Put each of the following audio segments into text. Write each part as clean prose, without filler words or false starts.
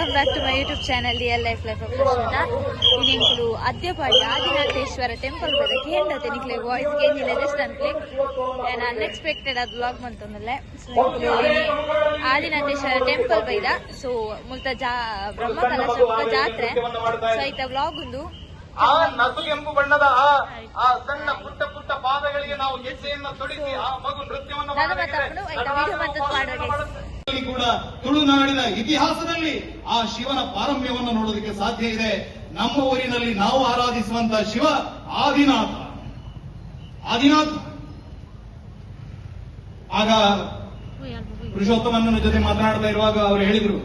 Welcome back to my YouTube channel real life life of Rashmita. ಇನ್ನೆಂಕುಲು Adyapadi Adinatheshwara temple ಬದ ಕೇಂದ್ರತೆ ನಿಕ್ಲೆ ವಾಯ್ಸ್ ಕೇಂದಿಲ್ಲ ಜಸ್ಟ್ ಅನ್ಕ್ಲೆ ನಾನು ಅನ್ಎಕ್ಸ್ಪೆಕ್ಟೆಡ್ ಅದು ವ್ಲಾಗ್ ಮಂತೊಂದಲ್ಲೆ. ಸೊ ಆದಿನಾಥೇಶ್ವರ ಟೆಂಪಲ್ ಬೈದ ಸೊ ಮುಲ್ತ ಬ್ರಹ್ಮ ಕಲಶ ಜಾತ್ರೆ ಸೊ ಐತ ವ್ಲಾಗ್ ಒಂದು ಆ ನಸುಗೆಂಪು ಬಣ್ಣದ ಆ ಸಣ್ಣ ಪುಟ್ಟ ಪುಟ್ಟ ಪಾದಗಳಿಗೆ ನಾವು ಗೆಜ್ಜೆಯನ್ನು ತೊಡಿಸಿ ಆ ಮಗು ನೃತ್ಯವನ್ನು ಕೂಡ ತುಳುನಾಡಿನ ಇತಿಹಾಸದಲ್ಲಿ ಆ ಶಿವನ ಪಾರಮ್ಯವನ್ನು ನೋಡೋದಕ್ಕೆ ಸಾಧ್ಯ ಇದೆ. ನಮ್ಮ ಊರಿನಲ್ಲಿ ನಾವು ಆರಾಧಿಸುವಂತ ಶಿವ ಆದಿನಾಥ. ಆಗ ಪುರುಷೋತ್ತಮನ ಜೊತೆ ಮಾತನಾಡ್ತಾ ಇರುವಾಗ ಅವರು ಹೇಳಿದ್ರು,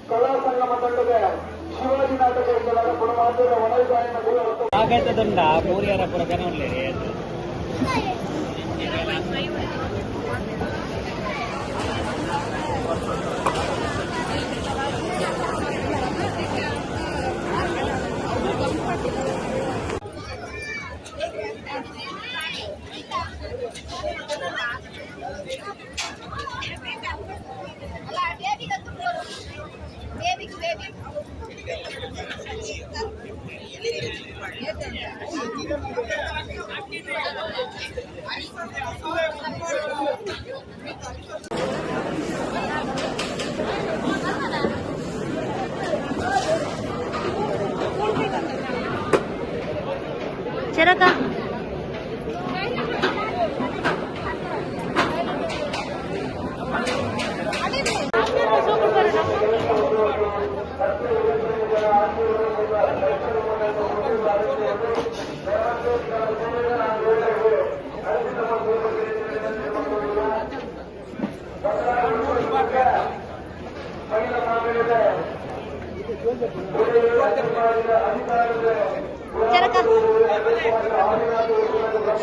ಕಲಾ ಸಂಗಮ ತಂಡದ ಶಿವಾಜಿ ನಾಟಕ ಪುಣಮಾತ್ರ ಒಣಗಾಯನ ಪೂರ್ಯಾರ ಪುರಕನಲ್ಲೇ ಚರಕ ಚರಕ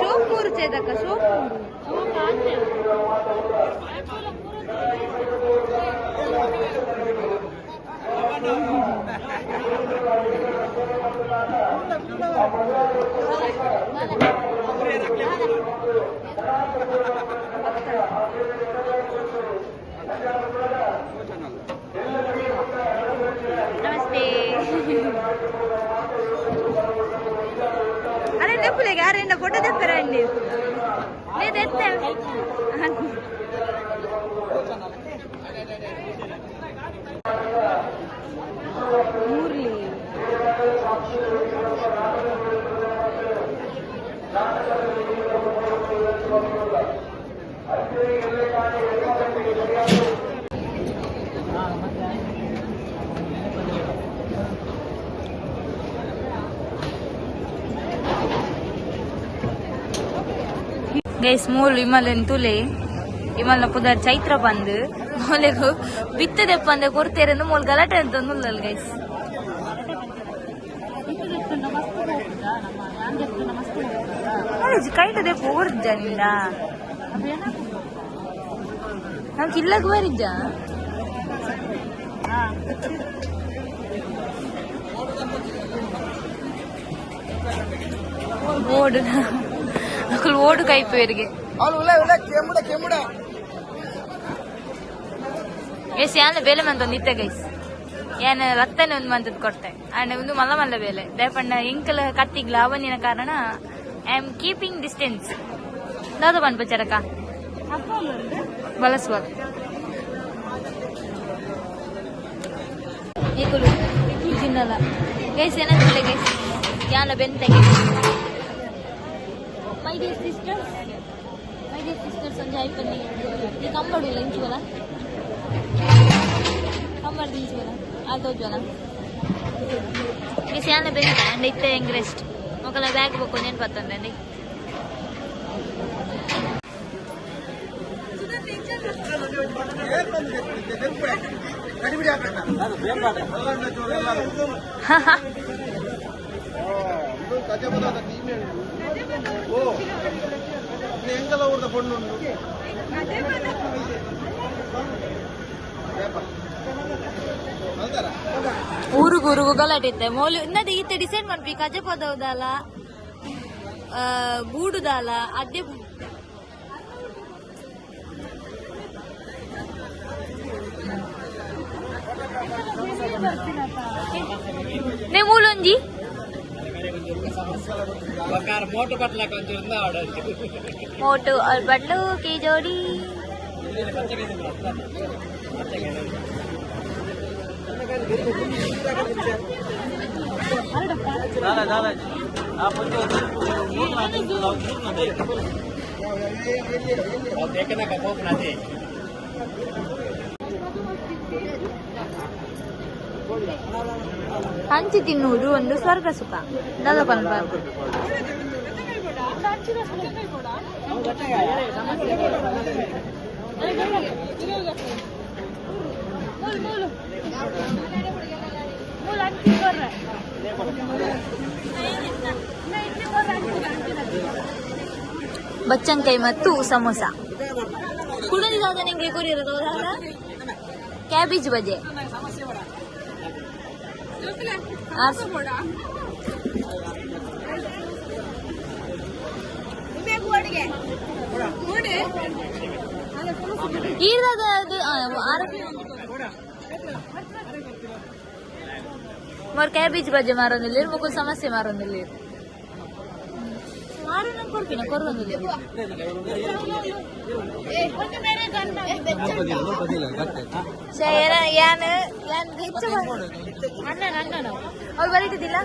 ಸೋಪೂರು ಚೇದಕ ನಮಸ್ತೆ. అరే డబ్బులే గారెండ ఫోటో తెస్తారండి లేదు ఎత్తే మురళి ಗೈಸ್ ಮೂಲು ಇಮಲ್ ತುಲೆ ಇಮಲ್ನ ಪುದರ್ ಚೈತ್ರ ಬಂದು ಮೂಲೆಗೂ ಬಿತ್ತದೆಪ್ಪ ಅಂದೆ ಕೊಡ್ತೇರಂದು ಮೂಲ ಗಲಾಟೆ ಅಂತ ಗೈಸ್ ಕಾಲೇಜ್ ಕೈಟದೆ ಪೋರ್ಜನಿಂದ ನಾವು ಕಿಲ್ಲಕ್ ಬರಿದ್ದ ಓಡು ಅಕ್ಕಳು ಓಡು ಕೈಪೇರಿಗೆ ಎಸ್ ಯಾನ ಬೇಲೆ ಮಂತೊಂದು ಇತ್ತೆ ಗೈಸ್ ಏನ ರಕ್ತನೇ ಒಂದು ಮಂತದ್ ಕೊಡ್ತೆ ಅಂಡ್ ಒಂದು ಮಲ್ಲ ಮಲ್ಲ ಬೇಲೆ ದೇಪಣ್ಣ ಎಂಕಲ್ ಕತ್ತಿಗ್ಲ ಅವನಿನ ಕಾರಣ ಐ ಆಮ್ ಕೀಪಿಂಗ್ ಡಿಸ್ಟೆನ್ಸ್ ದಾದ ಪನ್ಪ ಚರಕ ಬಳಸುವ ಈಗಲು ತಿನ್ನಲ್ಲ ಗೈಸ್ ಏನಾಗ್ತಿಲ್ಲ ಗೈಸ್ ಯಾನ ಬೆಂತೆಗೆ ಮೈ ಡಿಯರ್ ಸಿಸ್ಟರ್ಸ್ ಒಂದು ಐಪನ್ನಿ ಈ ಕಂಬಡಿಲ್ಲ ಇಂಚುವಲ್ಲ ಕಂಬಡಿ ಇಂಚುವಲ್ಲ ಆತೋಜ್ವಲ್ಲ ಗೈಸ್ ಯಾನ ಬೆಂತೆ ಅಂಡ್ ಇತ್ತೆ ಹೆಂಗ್ ರೆಸ್ಟ್ ಮಕ್ಕಳ ಬ್ಯಾಗ್ ಬೇಕು ನೆನ್ಪತ್ತಂದೆ ಊರಿಗೂ ಗಲಾಟೆ ಇತ್ತೆ ಮೌಲ್ಯ ಇನ್ನದೇ ಈತೆ ಡಿಸೈಡ್ ಮಾಡ್ಬೇಕು ಕಜೆ ಪದವುದಲ್ಲ ಗೂಡುದಲ್ಲ ಅದೇ నే మూలొంజి मोटू और बटलू की जोड़ी ಹಂಚಿ ತಿನ್ನುವುದು ಒಂದು ಸ್ವರ್ಗ ಸುಖ ದಾದ ಪನ್ಪ ಬಚ್ಚಂಕೈ ಮತ್ತು ಸಮೋಸ ಕುಡಿದಾದ ನಿಂಗೆ ಕೊರಿರೋದು ಕ್ಯಾಬೇಜ್ ಬಜೆ ಕ್ಯಾಬೇಜ್ ಬಜ್ಜೆ ಮಾರೋದಿಲ್ಲ ಮುಗುಲ್ ಸಮಸ್ಯೆ ಮಾರೋದಿಲ್ಲ ಅವ್ರು ಬರೀತಿದ್ದಿಲ್ಲ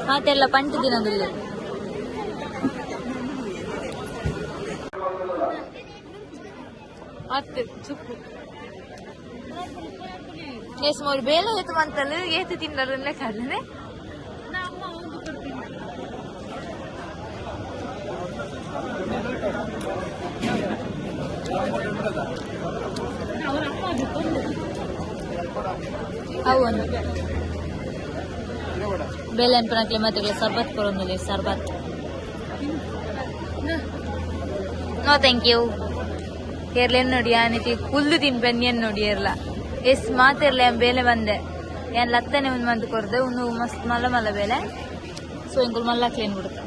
ಮಾತೆಲ್ಲ ಪಂಚ ದಿನದಲ್ಲಿ ಹತ್ತು ಚುಕ್ಕು ಮೂರು ಬೇಲೆ ಏತು ಮಂತಲ್ಲಿ ಏತು ತಿನ್ನಲು ಲೆಕ್ಕನೆ ಅವು ಬೇಲೆ ಅನ್ಪನಕ್ಲೆ ಮತ್ತೆ ಸರ್ಬತ್ ಕೊಡೋದಿಲ್ಲ ಸರ್ಬತ್ ನೋ ಥ್ಯಾಂಕ್ ಯು ಕೇರ್ಲೇನು ನೋಡಿ ಆ ನೀತಿ ಹುಲ್ಲು ತಿನ್ಪೆನ್ ಏನ್ ನೋಡಿ ಇರಲ್ಲ ಎಸ್ ಮಾತಿರ್ಲಿ ಬೇಲೆ ಬಂದೆ ಏನ್ ಲತ್ತನೆ ಒಂದು ಮಂತ್ ಕೊರ್ದೆ ಒಂದು ಮಸ್ತ್ ಮಲ್ಲ ಮಲ್ಲ ಬೇಲೆ ಸೊ ಇಂಕುಲ್ ಮಲ್ಲ ಕ್ಲೀನ್ ಬಿಡುತ್ತೆ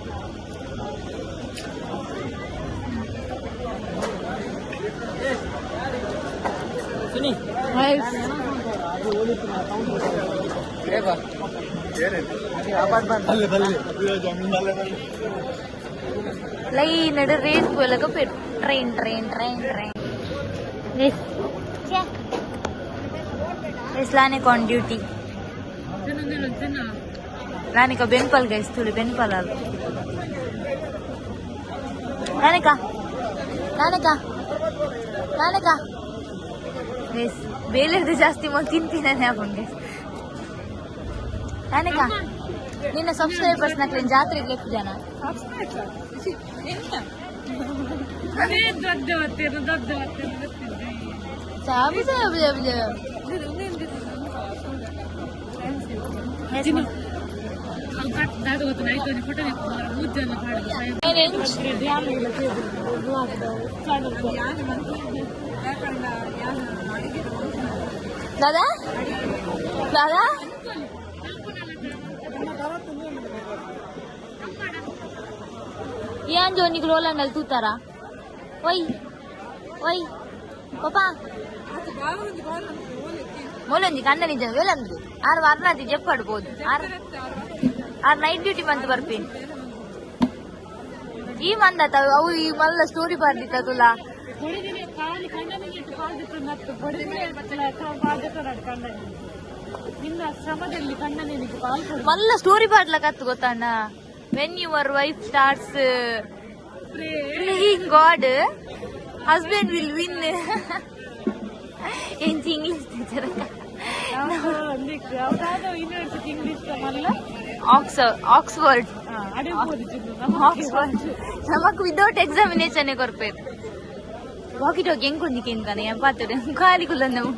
ಲೈನ್ ರೇಸ್ పోలక ట్రైన్ ట్రైన్ ట్రైన్ ట్రైన్ इस्लानिक ऑन ड्यूटी रानी का बेनपल गई थोड़ी बेनपल रानी का बेले जास्ती मग ತಿಂತೀನಿ ಹಾಕೊಂಡೆ ರಾನಿ का ನಿನ್ನ ಸಬ್ಸ್ಕ್ರೈಬರ್ಸ್ ನಕ್ಲೆ ಜಾತ್ರೆಗೆ ಲೆಫ್ಟ್ ಜನ ಸಾಬು ಸಾಬು ಸಾಬು दादा दादा ಏನ್ ಜೋ ನಿಕ್ ರೋಲಂಡಲ್ಲಿ ತೂತಾರ ಒಯ್ ಒಯ್ ಪಾಪಾ ಮೊಲೊಂಜಿ ಕಣ್ಣ ನಿಜ ವೇಲಂದು ಆರು ವರ್ಣಾತಿ ಜಪ್ಪಾಡ್ಬೋದು ಆರು ನೈಟ್ ಡ್ಯೂಟಿ ಬಂತು ಬರ್ಪೇನೆ ಈ ಮಂದತ ಅವು ಈ ಮಲ್ಲ ಸ್ಟೋರಿ ಬರ್ದಿತ್ತ ತುಲ ಮಲ್ಲ ಸ್ಟೋರಿ ಪಾಡ್ಲಕತ್ತು ಗೊತ್ತಣ್ಣ when your wife starts praying God husband will win ಎಂಚಿ ಇಂಗ್ಲಿಷ್ ಟೀಚರ್ ಆಕ್ಸ್ಫರ್ಡ್ ನಮಕ್ ವಿದೌಟ್ ಎಕ್ಸಾಮಿನೇಷನ್ ಕೊರ್ಪೇರು ವಾಕಿ ಟಾಕಿ ಹೆಂಗ್ ಕೊಂದಿಕೇನ್ಕಾನೆ ಪಾತ್ರೆ ಖಾಲಿ ಕುಲ್ಲ ನಾವು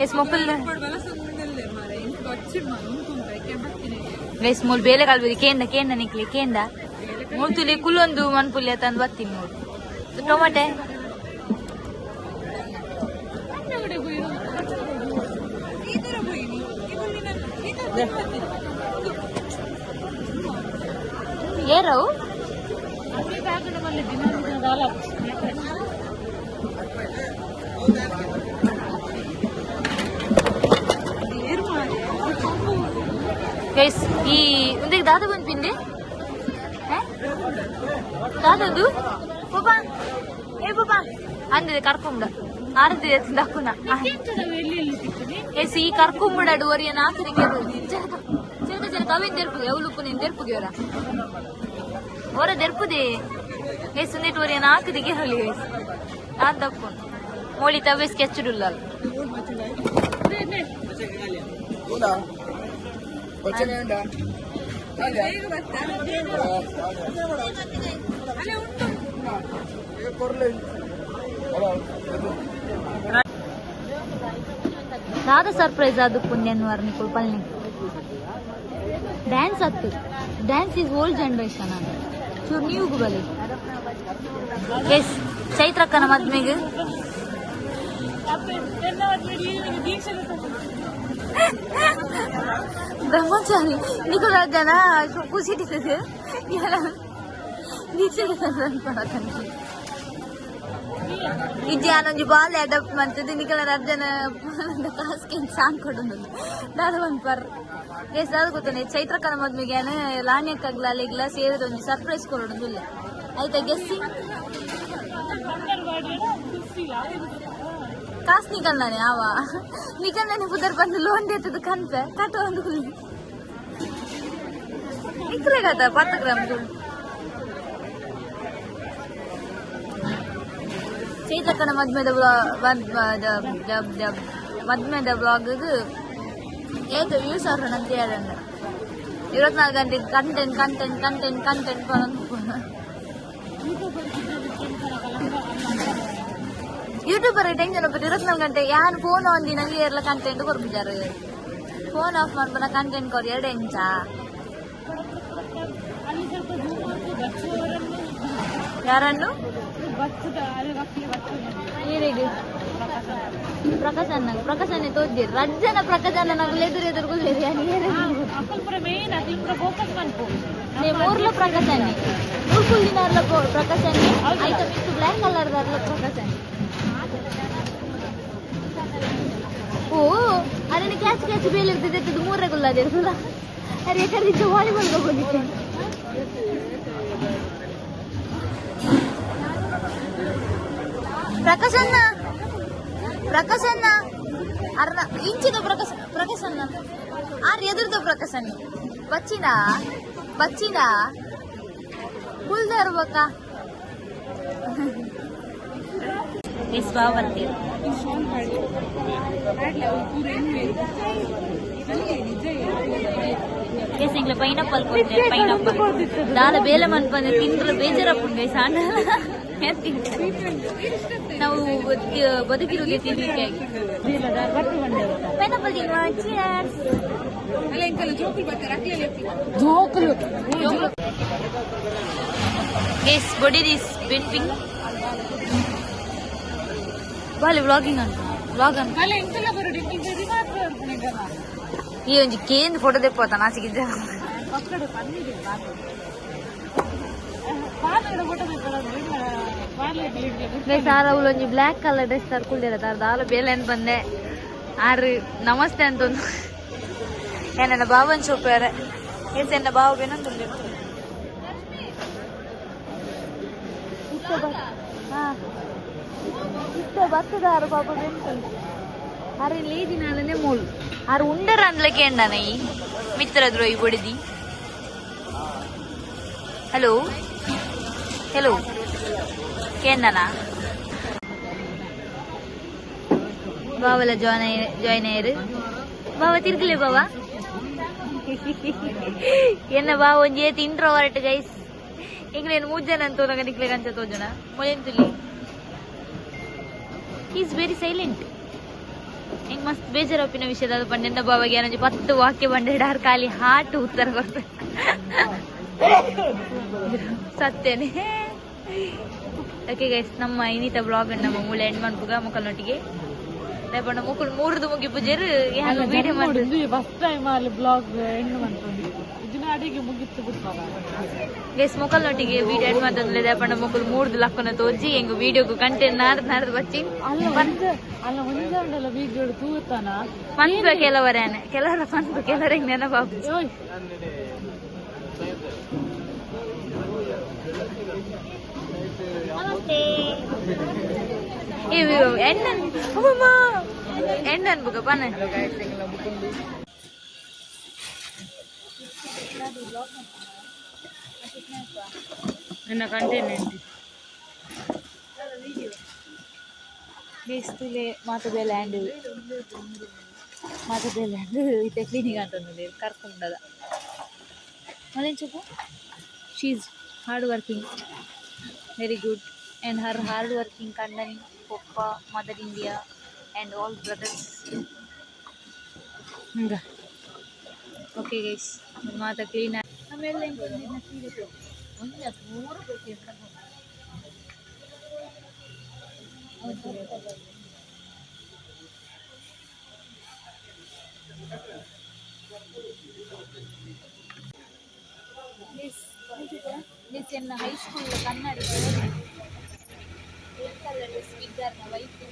ಎಸ್ ಮೊಕ್ಕಲ್ ವೆಸ್ ಮೂಲ್ ಬೇಲೆ ಕಲ್ಬುದಿ ಕೇಂದ ನಿಕ್ಲಿ ಕೇಂದ ಮೂಳ್ತುಲಿ ಕುಲ್ಲೊಂದು ಮನ್ಪುಲ್ಯ ತಂದು ಬರ್ತೀನಿ ನೋಡು ಟೊಮಾಟೆ ಏರವು ಗೈಸ್ ಈ ಒಂದಿಗೆ ದಾದ ಬಂದು ಪಿಂಡಿ ದಾದದು ಪಾಪಾ ಏ ಪಾಪಾ ಅಂದಿದೆ ಕರ್ಕೊಂಬಿಡ ಆರದಿದೆ ದಕ್ಕುನ ಎಸ್ ಈ ಕರ್ಕೊಂಬಿಡಾಡು ಒರಿಯ ನಾಲ್ಕರಿಗೆ ಚೆರಕ ಚೆರಕ ಅವೇನು ತೆರ್ಪುಗೆ ಅವಳುಪ್ಪು ನೀನು ತೆರ್ಪುಗೆ ಅವರ ಹೊರ ತೆರ್ಪುದೆ ಎಸ್ ಒಂದಿಟ್ಟು ಒರಿಯ ನಾಲ್ಕದಿಗೆ ಹೊಲಿ ಗೈಸ್ ನಾನು ದಕ್ಕೊಂಡು ಮೋಳಿ ತವೆ ಸ್ಕೆಚ್ಡುಲ್ಲ ದಾದ ಸರ್ಪ್ರೈಸ್ ಅದು ಪುಣ್ಯನ್ವಾರ ನಿಕುಲ್ ಪಲ್ನಿ ಡ್ಯಾನ್ಸ್ ಹತ್ತು ಡ್ಯಾನ್ಸ್ ಈಸ್ ಓಲ್ಡ್ ಜನರೇಷನ್ ಅದು ಚೂರು ನೀವು ಬಲಿ ಎಸ್ ಚೈತ್ರಕ್ಕನ ಮದ್ಮೆಗೆ ಬ್ರಹ್ಮಚಾರಿ ನಿಕುಲ್ ಜನ ಖುಷಿ ಟಿಸದೆ ದೀಕ್ಷೆಗೆ ಇಜ್ಜಿ ಆನೊಂಜಿ ಬಾಲ್ ಅಡಾಪ್ಟ್ ಮಾಡ್ತದೆ ನಿಕಲ ಅರ್ಜನ ಕಾಸ್ಗೆ ಸಾಂಗ್ ಕೊಡೋದು ದಾದ ಒಂದು ಪರ್ ಎಸ್ ಅದು ಗೊತ್ತಾನೆ ಚೈತ್ರಕ್ಕನ ಮದ್ಮೆಗೆ ಲಾಣ್ಯಕ್ಕಾಗ್ಲ ಅಲ್ಲಿಗ್ಲ ಸೇರಿದ ಒಂದು ಸರ್ಪ್ರೈಸ್ ಕೊಡೋದು ಇಲ್ಲ ಆಯ್ತಾ ಗೆಸ್ಸಿಂಗ್ ಕಾಸ್ ನಿಕಲ್ನಾನೆ ಅವ ನಿಕಲ್ನಾನೆ ಪುದರ್ ಬಂದು ಲೋನ್ ದೇತದ ಕನ್ಪೆ ಕಟ್ಟ ಒಂದು ಕುಲಿ ಇಕ್ರೆಗಾತ 10 ಗ್ರಾಮ್ ಚೈತ್ರಕ್ಕನ ಮದ್ಮೆದ ಮದ್ಮೆದ ಬ್ಲಾಗ್ ಏತು ವ್ಯೂಸ್ ಅವ್ರ ಅಂತ ಹೇಳಂಡ 24 ಗಂಟೆ ಕಂಟೆಂಟ್ ಯೂಟ್ಯೂಬರ್ ಟೆನ್ಷನ್ ಒಬ್ಬರು 24 ಗಂಟೆ ಯಾರು ಫೋನ್ ಒಂದಿ ನಂಗೆ ಎಲ್ಲ ಕಂಟೆಂಟ್ ಕೊಡ್ಬಿಟ್ಟಾರೆ ಫೋನ್ ಆಫ್ ಮಾಡ್ಬೋಣ ಕಂಟೆಂಟ್ ಕೊಡಿ 2 ಇಂಚ ಯಾರನ್ನು ಪ್ರಕಾಶನ ತೋದ್ದಿರಿ ರಜ್ಜನ ಪ್ರಕಾಶನ ನಗಲು ಎದುರುಗೊಳ್ಳೇರಿ ಮೂರ್ಲ ಪ್ರಕಾಶನೆ ಮೂರ್ಕುಲ್ಲಿನರ್ಲ ಪ್ರಕಾಶನೆ ಆಯ್ತಾ ಮಿಕ್ಸ್ ಬ್ಲ್ಯಾಕ್ ಕಲರ್ದಾರ್ಲ ಪ್ರಕಾಶನೆ ಓ ಅದನ್ನು ಕ್ಯಾಚ್ ಬೇಲಿರ್ತದೆ 3 ಗುಲ್ಲದಿರ್ತದ ಅರೆ ಕರಿದ್ದ ವಾಲಿಬಾಲ್ಗೆ ಹೋಗಿದ್ದೆ ಪ್ರಕಾಶನ್ನ ಅರ್ಧ ಇಂಚಿದ ಪ್ರಕಾಶನ್ನ ಆರು ಎದುರ್ದ ಪ್ರಕಾಶನ್ ಬಚ್ಚಿನ ಬುಲ್ದ ಇರ್ಬೇಕ ವಿಶ್ವಾವತಿ ಕೇಸಿಂಗ್ಲ ಪೈನಾಪಲ್ ಕೊಟ್ಟೆ ಪೈನಾಪಲ್ ದಾಲ ಬೇಲೆ ಮನ್ಪಂದ್ರೆ ತಿಂದ್ರೆ ಬೇಜಾರಪ್ಪುಂಡೆ ಸಾಂಡ ನಾವು ಬದುಕಿರೋದೇ ತಿನ್ಲಿಕ್ಕೆ ಪೈನಾಪಲ್ ತಿನ್ನುವ. ಜೋಕುಲು Yes, body is painting. Bali vlogging on. Vlog on. ಅಲ್ಲ ಎಂತೆಲ್ಲ ಬರೋದು ಇಂಟರ್ವ್ಯೂ ಮಾತ್ರ ಇರ್ತಾನೆ ಈ ಒಂಜಿ ಕೇಂದ್ರ ಫೋಟೋ ತೆಪ್ಪೋತ ನಾಚಿಕಿದ್ದ ಪಕ್ಕಡೆ ಬಂದಿದೆ ಪಾರ್ಲರ್ ಫೋಟೋ ತೆಪ್ಪೋದು ಪಾರ್ಲರ್ ಸಾರ ಅವಳು ಒಂಜಿ ಬ್ಲ್ಯಾಕ್ ಕಲರ್ ಡ್ರೆಸ್ ತರ್ಕೊಂಡಿರ ದಾಲ ಬೇಲೆ ಅಂತ ಬಂದೆ ಆರು ನಮಸ್ತೆ ಅಂತ ಒಂದು ಏನ ಬಾವನ್ ಸೊಪ್ಪಾರೆ ಎಸ್ ಎನ್ನ ಬಾವ ಬೇನಂತ ಇಷ್ಟ ಬರ್ತದಾರು ಪಾಪ ಬೆಂಟು ಅರೆ ಲೇದಿ ನಾಳನೆ ಮೂಲು ಆರು ಉಂಡರ ಅಂದ್ಲಕ್ಕೆ ಎಂಡನ ಈ ಮಿತ್ರದ್ರು ಈ ಬೊಡಿದಿ ಹಲೋ ಹಲೋ ಕೇಂದನಾ ಬಾವಲ ಜಾಯ್ನ್ ಅಯ್ಯರು ಬಾವ ತಿರ್ಗಲೆ ಬಾವ ಎನ್ನ ಬಾವ ಒಂಜಿ ಏತಿ ಇಂಟ್ರೋವರ್ಟ್ ಗೈಸ್ ಇಂಗ್ಲೇನು ಮೂಜನ ಅಂತ ನಿಕ್ಲೆ ಕಂಚ ತೋಜನ ಮೊಳೆಂತುಲಿ ಈಸ್ ವೆರಿ ಸೈಲೆಂಟ್ ಹಿಂಗ್ ಮಸ್ತ್ ಬೇಜಾರಪ್ಪಿನ ವಿಷಯದ ಪಂಡೆನ್ನ ಬಾವಾಗಿ ಏನೊಂಜಿ 10 ವಾಕ್ಯ ಬಂಡಿಡಾರ್ ಖಾಲಿ ಹಾಟ್ ಉತ್ತರ ಕೊಡ್ತಾರೆ ಸತ್ತೇನೆ ಓಕೆ ಗೈಸ್ ನಮ್ಮ ಇನ್ನಿತ ಬ್ಲಾಗ್ ನಮ್ಮ ಮೂಳೆ ಎಂಡ್ ಮಾಡ್ಬುಗ ಮುಖಲ್ನೊಟ್ಟಿಗೆ ರೇಪಣ್ಣ ಮುಕ್ಕಳು ಮೂರ್ದು ಮುಗಿ ಪೂಜೆರು ವಿಡಿಯೋ ಮಾಡಿ ಫಸ್ಟ್ ಟೈಮ್ ಅಲ್ಲಿ ಬ್ಲಾಗ್ ಎಂಡ್ ಮಾಡ್ಕೊಂಡು ಇದನ್ನ ಅಡಿಗೆ ಮುಗಿತ್ತು ಬಿಡ್ತಾವ ಗೈಸ್ ಮುಖಲ್ನೊಟ್ಟಿಗೆ ವಿಡಿಯೋ ಎಂಡ್ ಮಾಡ್ತಂದ್ರೆ ರೇಪಣ್ಣ ಮುಕ್ಕಳು ಮೂರ್ದು ಲಕ್ಕನ ತೋಜಿ ಹೆಂಗ್ ವಿಡಿಯೋಗೂ ಕಂಟೆಂಟ್ ನಾಡ್ದು ಬಚ್ಚಿ ಅಲ್ಲ ಒಂದಲ್ಲ ವಿಡಿಯೋ ತೂತಾನ ಪನ್ಪು ಕೆಲವರೇನೆ ಕೆಲವರ ಪನ್ಪು ಕೆಲವರಿಗೆ ನೆನಪಾಪು ಎಂಡ್ ಅನ್ಬೇಕ ಪನ ನಿನ್ನ ಕಂಟೆಂಟ್ ಬೇಸ್ತುಲೆ ಮಾತುಬೆ ಲ್ಯಾಂಡ್ ಇತ್ತೆ ಕ್ಲೀನಿಂಗ್ ಅಂತಂದ್ರೆ ಕರ್ಕೊಂಡದ ಮಲೇನ್ ಚುಪ್ಪು she is hard working very good and her hard working kandani papa mother India and all brothers hinga okay guys mata clean amelle inkondiನ ಸೀರೆ ಒಂದು 3 ಬೇಕು this in high school kannadi wife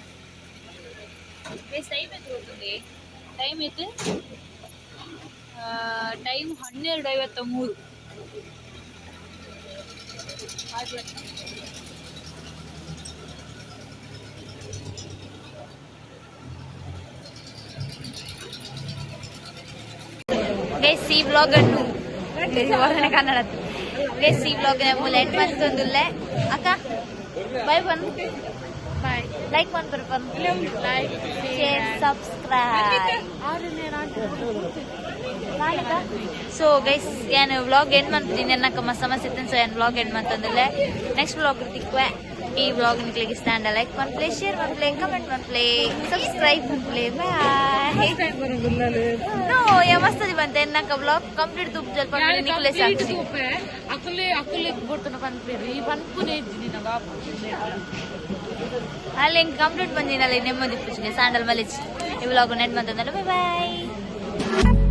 base time ಎತ್ತು ಹೋಗ್ತದೆ time ಎತ್ತು time 12:53 guys ಈ blog ಅನ್ನು Kannada guys ಈ blog ಮೂಲ ಎಂಡ್ ಮಾಡ್ತಂದುಲ್ಲೆ ಅಕ್ಕ ಬಾಯ್ ಬನ್ ಬಾಯ್ ಲೈಕ್ ಮಾಡ್ತಾರೆ ಬನ್ like share subscribe so guys ಏನು ವ್ಲಾಗ್ ಎಂಡ್ ಮಾಡ್ತೀನಿ ಎನ್ನಕ್ಕ ಸಮಸ್ಯೆ ಇತ್ತು ಸೊ ಏನು ವ್ಲಾಗ್ ಎಂಡ್ ಮಾಡ್ತಂದಿಲ್ಲ ನೆಕ್ಸ್ಟ್ ವ್ಲಾಗ್ ತಿಕ್ವೆ ಈ ವ್ಲಾಗ್ ನಿಕ್ಲಿಗೆ ಸ್ಟ್ಯಾಂಡ್ ಲೈಕ್ ಮಾಡ್ಪ್ಲೇ ಶೇರ್ ಮಾಡ್ಪ್ಲೇ ಕಮೆಂಟ್ ಮಾಡ್ಪ್ಲೇ ಸಬ್ಸ್ಕ್ರೈಬ್ ಮಾಡ್ಪ್ಲೇ ಬಾಯ್ ನೋ ಯಾ ಮಸ್ತದಿ ಬಂತೆ ಎನ್ನಕ್ಕ ವ್ಲಾಗ್ ಕಂಪ್ಲೀಟ್ ತುಪ್ಪ ಜಲ್ಪ ನಿಕ್ಲೆ ಸಾಕು ಅಕಲೆ ಬೋಟನ ಪನ್ಪೇರಿ ಪನ್ಪುನೇ ಇದ್ದೀನಿ ನಗ ಅಲ್ಲಿ ಹೆಂಗೆ ಕಂಪ್ಲೀಟ್ ಬಂದಿನಲ್ಲ ನೆಮ್ಮದಿ ಪೂಜೆಗೆ ಸ್ಯಾಂಡಲ್ ಮಲೇಜ್ ಈ ವ್ಲಾಗ್ ನೆಟ್ ಬಂತಂದ್ರೆ ಬಾಯ್ ಬಾಯ್